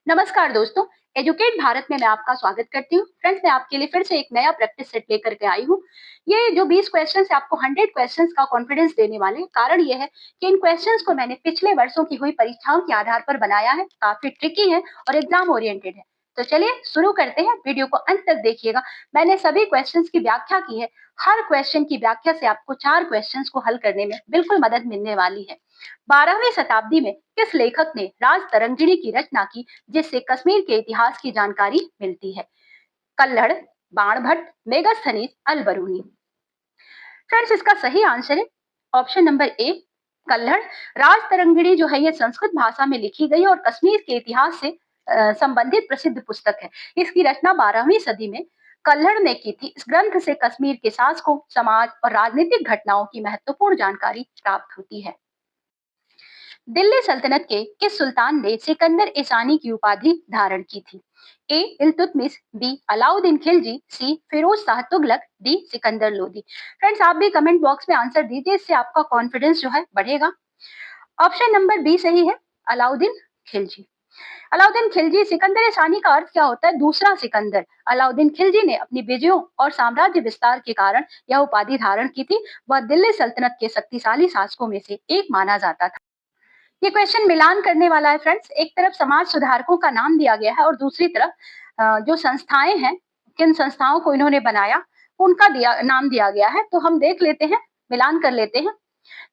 नमस्कार दोस्तों। एजुकेट भारत में मैं आपका स्वागत करती हूँ। फ्रेंड्स, मैं आपके लिए फिर से एक नया प्रैक्टिस सेट लेकर के आई हूँ। ये जो 20 क्वेश्चन है आपको 100 क्वेश्चंस का कॉन्फिडेंस देने वाले हैं। कारण ये है कि इन क्वेश्चंस को मैंने पिछले वर्षों की हुई परीक्षाओं के आधार पर बनाया है। काफी ट्रिकी है और एग्जाम ओरिएंटेड है। तो चलिए शुरू करते हैं। वीडियो को अंत तक देखिएगा। मैंने सभी क्वेश्चंस की व्याख्या की है। हर क्वेश्चन की व्याख्या से आपको 4 क्वेश्चंस को हल करने में बिल्कुल मदद मिलने वाली है। 12वीं शताब्दी में किस लेखक ने राज तरंगिणी की रचना की, जिससे कश्मीर के इतिहास की जानकारी मिलती है? कल्हड़, बाणभट्ट, मेगास्थनीज, अलबरूनी। फ्रेंड्स, इसका सही आंसर है ऑप्शन नंबर ए, कल्हड़। राज तरंगिणी जो है ये संस्कृत भाषा में लिखी गई और कश्मीर के इतिहास से संबंधित प्रसिद्ध पुस्तक है। इसकी रचना 12वीं सदी में कल्हड़ ने की थी। इस ग्रंथ से कश्मीर के शासकों, समाज और राजनीतिक घटनाओं की महत्वपूर्ण जानकारी प्राप्त होती है। दिल्ली सल्तनत के किस सुल्तान ने सिकंदर ईसानी की उपाधि धारण की थी? ए इल्तुतमिश, बी अलाउद्दीन खिलजी, सी फिरोज शाह तुगलक, डी सिकंदर लोदी। फ्रेंड्स, आप भी कमेंट बॉक्स में आंसर दीजिए, इससे आपका कॉन्फिडेंस जो है बढ़ेगा। ऑप्शन नंबर बी सही है, अलाउद्दीन खिलजी। अलाउद्दीन खिलजी, सिकंदर ईसानी का अर्थ क्या होता है? दूसरा सिकंदर। अलाउद्दीन खिलजी ने अपनी विजयों और साम्राज्य विस्तार के कारण यह उपाधि धारण की थी। वह दिल्ली सल्तनत के शक्तिशाली शासकों में से एक माना जाता था। ये क्वेश्चन मिलान करने वाला है फ्रेंड्स। एक तरफ समाज सुधारकों का नाम दिया गया है और दूसरी तरफ जो संस्थाएं हैं, किन संस्थाओं को इन्होंने बनाया, उनका नाम दिया गया है। तो हम देख लेते हैं, मिलान कर लेते हैं।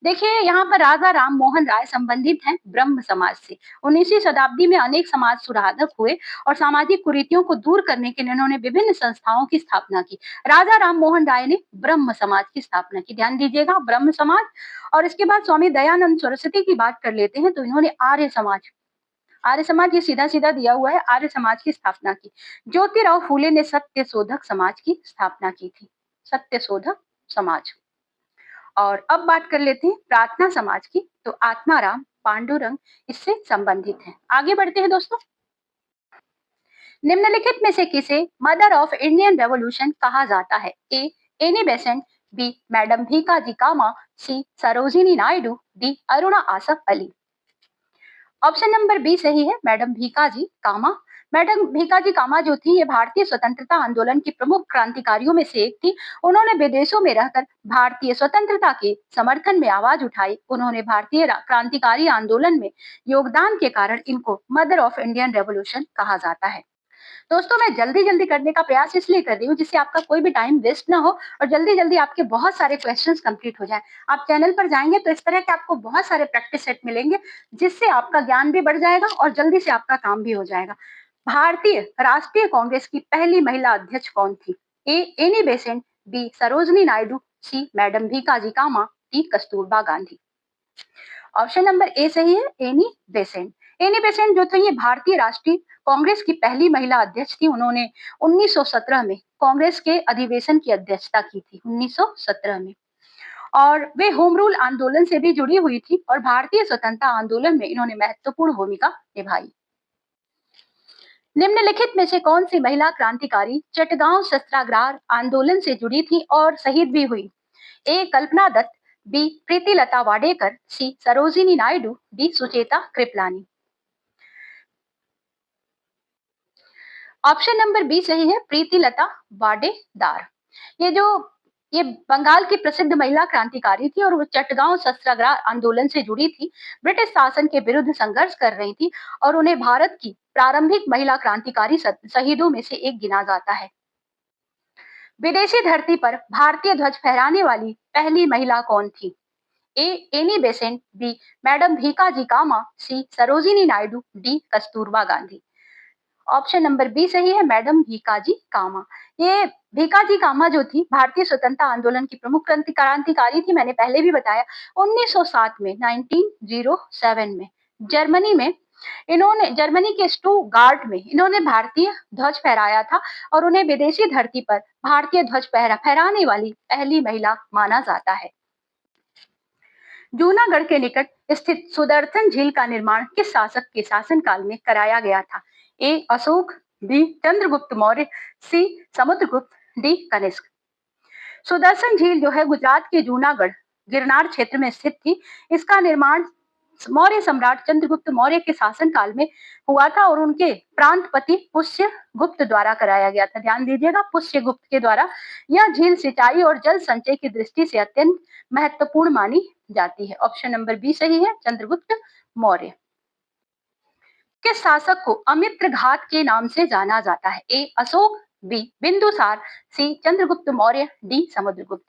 देखिए, यहाँ पर राजा राम मोहन राय संबंधित हैं ब्रह्म समाज से। 19वीं शताब्दी में अनेक समाज सुधारक हुए और सामाजिक कुरीतियों को दूर करने के लिए उन्होंने विभिन्न संस्थाओं की स्थापना की। राजा राम मोहन राय ने ब्रह्म समाज की स्थापना की। ध्यान दीजिएगा, ब्रह्म समाज। और इसके बाद स्वामी दयानंद सरस्वती की बात कर लेते हैं, तो इन्होंने आर्य समाज ये सीधा सीधा दिया हुआ है, आर्य समाज की स्थापना की। ज्योतिराव फूले ने सत्य शोधक समाज की स्थापना की थी। सत्य शोधक समाज। और अब बात कर लेते हैं प्रार्थना समाज की, तो आत्माराम पांडुरंग इससे संबंधित है। आगे बढ़ते हैं दोस्तों। निम्नलिखित में से किसे मदर ऑफ इंडियन रेवोल्यूशन कहा जाता है? A Annie Besant, B madam Bhikaji Cama, C Sarojini Naidu, D Aruna Asaf Ali. Option number B सही है, मैडम भीकाजी कामा। मैडम भीकाजी कामा जो थी, ये भारतीय स्वतंत्रता आंदोलन की प्रमुख क्रांतिकारियों में से एक थी। उन्होंने विदेशों में रहकर भारतीय स्वतंत्रता के समर्थन में आवाज उठाई। उन्होंने भारतीय क्रांतिकारी आंदोलन में योगदान के कारण इनको मदर ऑफ इंडियन रेवोल्यूशन कहा जाता है। दोस्तों, मैं जल्दी जल्दी करने का प्रयास इसलिए कर रही हूँ जिससे आपका कोई भी टाइम वेस्ट ना हो और जल्दी जल्दी आपके बहुत सारे क्वेश्चंस कंप्लीट हो जाएं। आप चैनल पर जाएंगे तो इस तरह के आपको बहुत सारे प्रैक्टिस सेट मिलेंगे, जिससे आपका ज्ञान भी बढ़ जाएगा और जल्दी से आपका काम भी हो जाएगा। भारतीय राष्ट्रीय कांग्रेस की पहली महिला अध्यक्ष कौन थी? A Annie Besant, B Sarojini Naidu, C madam Bhikaji Cama, D Kasturba Gandhi. Option number A सही है, एनी बेसेंट। एनी बेसेंट जो थी, ये भारतीय राष्ट्रीय कांग्रेस की पहली महिला अध्यक्ष थी। उन्होंने 1917 में कांग्रेस के अधिवेशन की अध्यक्षता की थी, 1917 में। और वे होम रूल आंदोलन से भी जुड़ी हुई थी और भारतीय स्वतंत्रता आंदोलन में इन्होंने महत्वपूर्ण भूमिका निभाई। निम्नलिखित में से कौन सी महिला क्रांतिकारी चटगांव सत्याग्रह आंदोलन से जुड़ी थी और शहीद भी हुई? A Kalpana Dutt, B Pritilata Wadekar, C Sarojini Naidu, D Sucheta Kripalani. Option number B सही है, प्रीतिलता वाडेदार। ये जो ये बंगाल की प्रसिद्ध महिला क्रांतिकारी थी और वो चटगांव सत्याग्रह आंदोलन से जुड़ी थी। ब्रिटिश शासन के विरुद्ध संघर्ष कर रही थी और उन्हें भारत की प्रारंभिक महिला क्रांतिकारी शहीदों में से एक गिना जाता है। विदेशी धरती पर भारतीय ध्वज फहराने वाली पहली महिला कौन थी? A Annie Besant, B madam Bhikaji Cama, C Sarojini Naidu, D Kasturba Gandhi. Option number B सही है, मैडम भीकाजी कामा। ये भीकाजी कामा जो थी, भारतीय स्वतंत्रता आंदोलन की प्रमुख क्रांतिकारी थी। मैंने पहले भी बताया, 1907 में 1907 में जर्मनी में इन्होंने, जर्मनी के स्टुटगार्ट में इन्होंने भारतीय ध्वज फहराया था और उन्हें विदेशी धरती पर भारतीय ध्वज फहराने वाली पहली महिला माना जाता है। जूनागढ़ के निकट स्थित सुदर्शन झील का निर्माण किस शासक के शासनकाल में कराया गया था? ए अशोक, बी चंद्रगुप्त मौर्य, सी समुद्रगुप्त, डी कनिष्क। सुदर्शन झील जो है गुजरात के जूनागढ़ गिरनार क्षेत्र में स्थित थी। इसका निर्माण मौर्य सम्राट चंद्रगुप्त मौर्य के शासन काल में हुआ था और उनके प्रांतपति पुष्यगुप्त द्वारा कराया गया था। ध्यान दीजिएगा, पुष्यगुप्त के द्वारा। यह झील सिंचाई और जल संचय की दृष्टि से अत्यंत महत्वपूर्ण मानी जाती है। ऑप्शन नंबर बी सही है, चंद्रगुप्त मौर्य। किस शासक को अमित्र घात के नाम से जाना जाता है? ए अशोक, बी बिंदुसार, सी चंद्रगुप्त मौर्य, डी समुद्रगुप्त।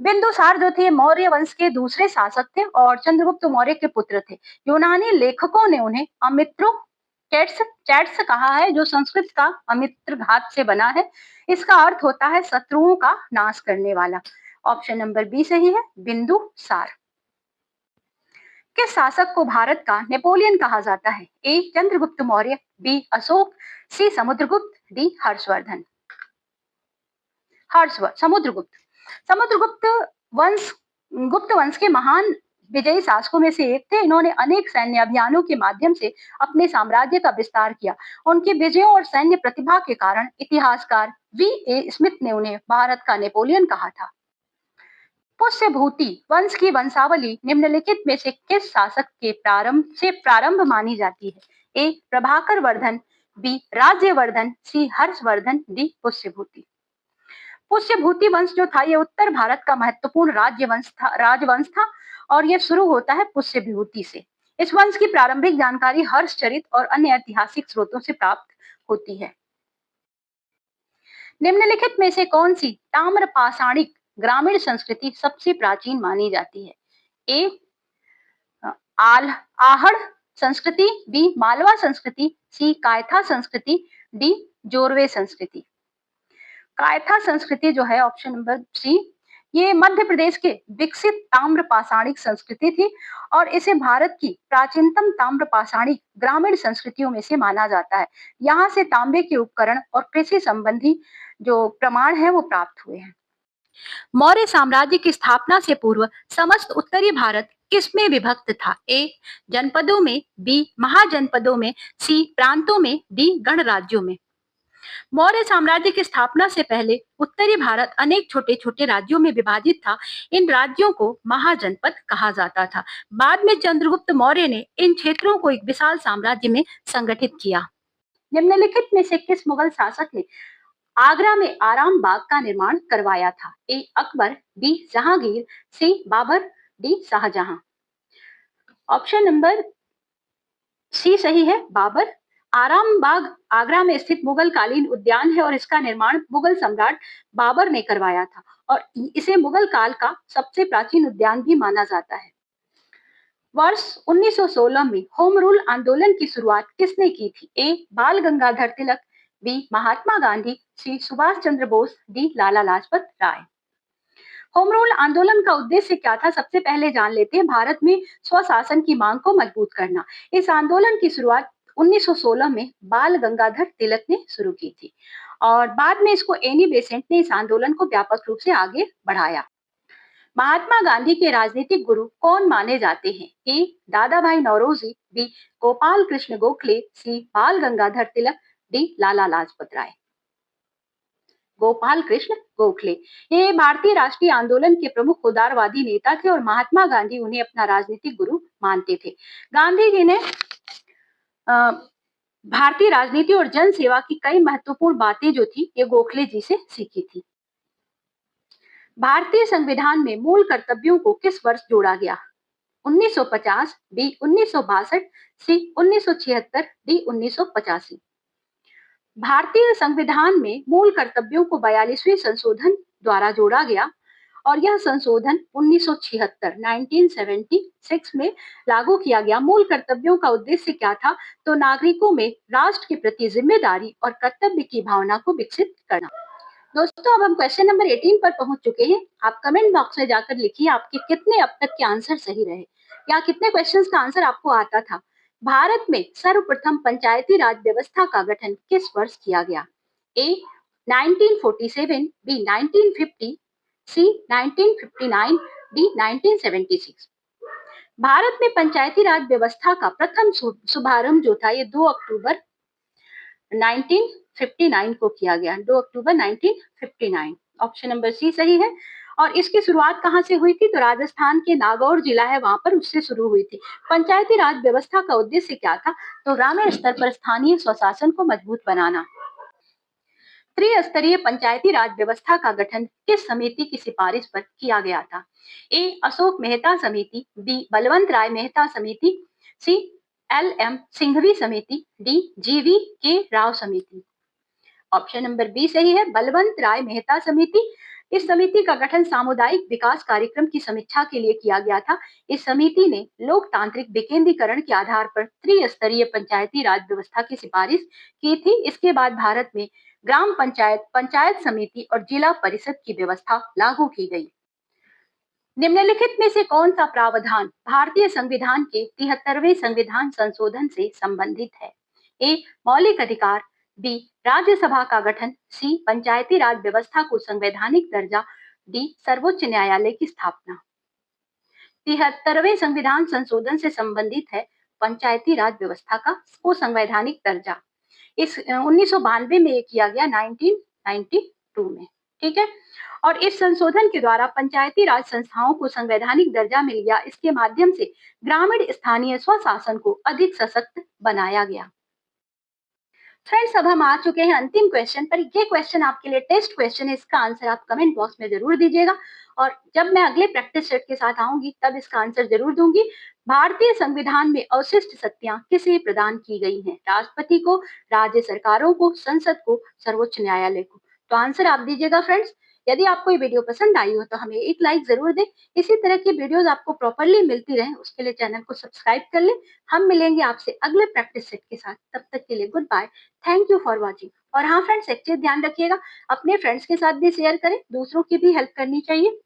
बिंदुसार जो थे मौर्य वंश के दूसरे शासक थे और चंद्रगुप्त मौर्य के पुत्र थे। यूनानी लेखकों ने उन्हें अमित्रो चैट्स चैट्स कहा है, जो संस्कृत का अमित्र घात से बना है। इसका अर्थ होता है शत्रुओं का नाश करने वाला। ऑप्शन नंबर बी सही है, बिंदुसार। किस शासक को भारत का नेपोलियन कहा जाता है? ए चंद्रगुप्त मौर्य, बी अशोक, सी समुद्रगुप्त, डी हर्षवर्धन। समुद्रगुप्त। समुद्रगुप्त वंश गुप्त वंश के महान विजयी शासकों में से एक थे। इन्होंने अनेक सैन्य अभियानों के माध्यम से अपने साम्राज्य का विस्तार किया। उनके विजयों और सैन्य प्रतिभा के कारण इतिहासकार वी.ए. स्मिथ ने उन्हें भारत का नेपोलियन कहा था। पुष्यभूति वंश की वंशावली निम्नलिखित में से किस शासक के प्रारंभ मानी जाती है? ए प्रभाकर वर्धन, बी राज्यवर्धन, सी हर्षवर्धन, डी पुष्यभूति। पुष्यभूति वंश जो था ये उत्तर भारत का महत्वपूर्ण राजवंश था और ये शुरू होता है पुष्यभूति से। इस वंश की प्रारंभिक जानकारी हर्षचरित और अन्य ऐतिहासिक स्रोतों से प्राप्त होती है। निम्नलिखित में से कौन सी ताम्र पाषाणिक ग्रामीण संस्कृति सबसे प्राचीन मानी जाती है? ए आहड़ संस्कृति, बी मालवा संस्कृति, सी कायथा संस्कृति, डी जोरवे संस्कृति। कायथा संस्कृति जो है ऑप्शन नंबर सी, ये मध्य प्रदेश के विकसित ताम्र पाषाणिक संस्कृति थी और इसे भारत की प्राचीनतम ताम्र पाषाणिक ग्रामीण संस्कृतियों में से माना जाता है। यहाँ से तांबे के उपकरण और कृषि संबंधी जो प्रमाण है वो प्राप्त हुए हैं। मौर्य साम्राज्य की स्थापना से पूर्व समस्त उत्तरी भारत किसमें विभक्त था? ए जनपदों में, बी महाजनपदों में, सी प्रांतों में, डी गणराज्यों में। मौर्य साम्राज्य की स्थापना से पहले उत्तरी भारत अनेक छोटे छोटे राज्यों में विभाजित था। इन राज्यों को महाजनपद कहा जाता था। बाद में चंद्रगुप्त मौर्य ने इन क्षेत्रों को एक विशाल साम्राज्य में संगठित किया। निम्नलिखित में से किस मुगल शासक ने आगरा में आराम बाग का निर्माण करवाया था? A Akbar, B Jahangir, C Babur, D Shahjahan. Option number C सही है, बाबर। आराम बाग आगरा में स्थित मुगल कालीन उद्यान है और इसका निर्माण मुगल सम्राट बाबर ने करवाया था और इसे मुगल काल का सबसे प्राचीन उद्यान भी माना जाता है। वर्ष 1916 में होम रूल आंदोलन की शुरुआत किसने की थी? ए बाल गंगाधर तिलक, बी महात्मा गांधी, सी Subhash Chandra Bose, D Lala Lajpat Rai. Home rule आंदोलन का उद्देश्य क्या था, सबसे पहले जान लेते हैं। भारत में स्वशासन की मांग को मजबूत करना। इस आंदोलन की शुरुआत 1916 में बाल गंगाधर तिलक ने शुरू की थी और बाद में इसको एनी बेसेंट ने इस आंदोलन को व्यापक रूप से आगे बढ़ाया। महात्मा गांधी के राजनीतिक गुरु कौन माने जाते हैं? ए दादा भाई नौरोजी, बी गोपाल कृष्ण गोखले, सी बाल गंगाधर तिलक, डी लाला लाजपत राय। गोपाल कृष्ण गोखले ये भारतीय राष्ट्रीय आंदोलन के प्रमुख उदारवादी नेता थे और महात्मा गांधी उन्हें अपना राजनीतिक गुरु मानते थे। गांधी जी ने भारतीय राजनीति और जन सेवा की कई महत्वपूर्ण बातें जो थी ये गोखले जी से सीखी थी। भारतीय संविधान में मूल कर्तव्यों को किस वर्ष जोड़ा गया? 1950, बी 1962, सी 1976, डी 1985। भारतीय संविधान में मूल कर्तव्यों को 42वें संशोधन द्वारा जोड़ा गया और यह संशोधन 1976 में लागू किया गया। मूल कर्तव्यों का उद्देश्य क्या था? तो नागरिकों में राष्ट्र के प्रति जिम्मेदारी और कर्तव्य की भावना को विकसित करना। दोस्तों अब हम क्वेश्चन नंबर 18 पर पहुंच चुके हैं। आप कमेंट बॉक्स में जाकर लिखिए आपके कितने अब तक के आंसर सही रहे या कितने क्वेश्चंस का आंसर आपको आता था। भारत में सर्वप्रथम पंचायती राज व्यवस्था का गठन किस वर्ष किया गया? ए 1947, बी 1950, सी 1959, डी 1976। भारत में पंचायती राज व्यवस्था का प्रथम शुभारंभ जो था ये 2 अक्टूबर 1959 को किया गया। 2 अक्टूबर 1959। ऑप्शन नंबर सी सही है और इसकी शुरुआत कहाँ से हुई थी? तो राजस्थान के नागौर जिला है, वहां पर उससे शुरू हुई थी। पंचायती राज व्यवस्था का उद्देश्य क्या था? तो ग्रामीण स्तर पर स्थानीय स्वशासन को मजबूत बनाना। त्रिस्तरीय पंचायती राज व्यवस्था का गठन किस समिति की सिफारिश पर किया गया था? ए अशोक मेहता समिति, बी बलवंत राय मेहता समिति, सी एल एम सिंघवी समिति, डी जीवी के राव समिति। ऑप्शन नंबर बी सही है, बलवंत राय मेहता समिति। इस समिति का गठन सामुदायिक विकास कार्यक्रम की समीक्षा के लिए किया गया था। इस समिति ने लोकतांत्रिक विकेंद्रीकरण के आधार पर त्रिस्तरीय पंचायती राज व्यवस्था की सिफारिश की थी। इसके बाद भारत में ग्राम पंचायत, पंचायत समिति और जिला परिषद की व्यवस्था लागू की गई। निम्नलिखित में से कौन सा प्रावधान भारतीय संविधान के 73वें संविधान संशोधन से संबंधित है? ए मौलिक अधिकार, बी राज्यसभा का गठन, सी पंचायती राज व्यवस्था को संवैधानिक दर्जा, डी सर्वोच्च न्यायालय की स्थापना। 73वें संविधान संशोधन से संबंधित है पंचायती राज व्यवस्था का को संवैधानिक दर्जा। इस 1992 में ये किया गया, 1992 में। ठीक है। और इस संशोधन के द्वारा पंचायती राज संस्थाओं को संवैधानिक दर्जा मिल गया। इसके माध्यम से ग्रामीण स्थानीय स्वशासन को अधिक सशक्त बनाया गया। फ्रेंड्स, अब हम आ चुके हैं अंतिम क्वेश्चन पर। ये क्वेश्चन आपके लिए टेस्ट क्वेश्चन है, इसका आंसर आप कमेंट बॉक्स में जरूर दीजिएगा और जब मैं अगले प्रैक्टिस सेट के साथ आऊंगी तब इसका आंसर जरूर दूंगी। भारतीय संविधान में अवशिष्ट शक्तियां किसे प्रदान की गई हैं? राष्ट्रपति को, राज्य सरकारों को, संसद को, सर्वोच्च न्यायालय को। तो आंसर आप दीजिएगा फ्रेंड्स। यदि आपको ये वीडियो पसंद आई हो तो हमें एक लाइक जरूर दें। इसी तरह की वीडियोस आपको प्रॉपरली मिलती रहे उसके लिए चैनल को सब्सक्राइब कर लें। हम मिलेंगे आपसे अगले प्रैक्टिस सेट के साथ, तब तक के लिए goodbye. Thank you for watching. और हाँ फ्रेंड्स, एक चीज ध्यान रखिएगा, अपने फ्रेंड्स के साथ भी शेयर करें, दूसरों की भी हेल्प करनी चाहिए।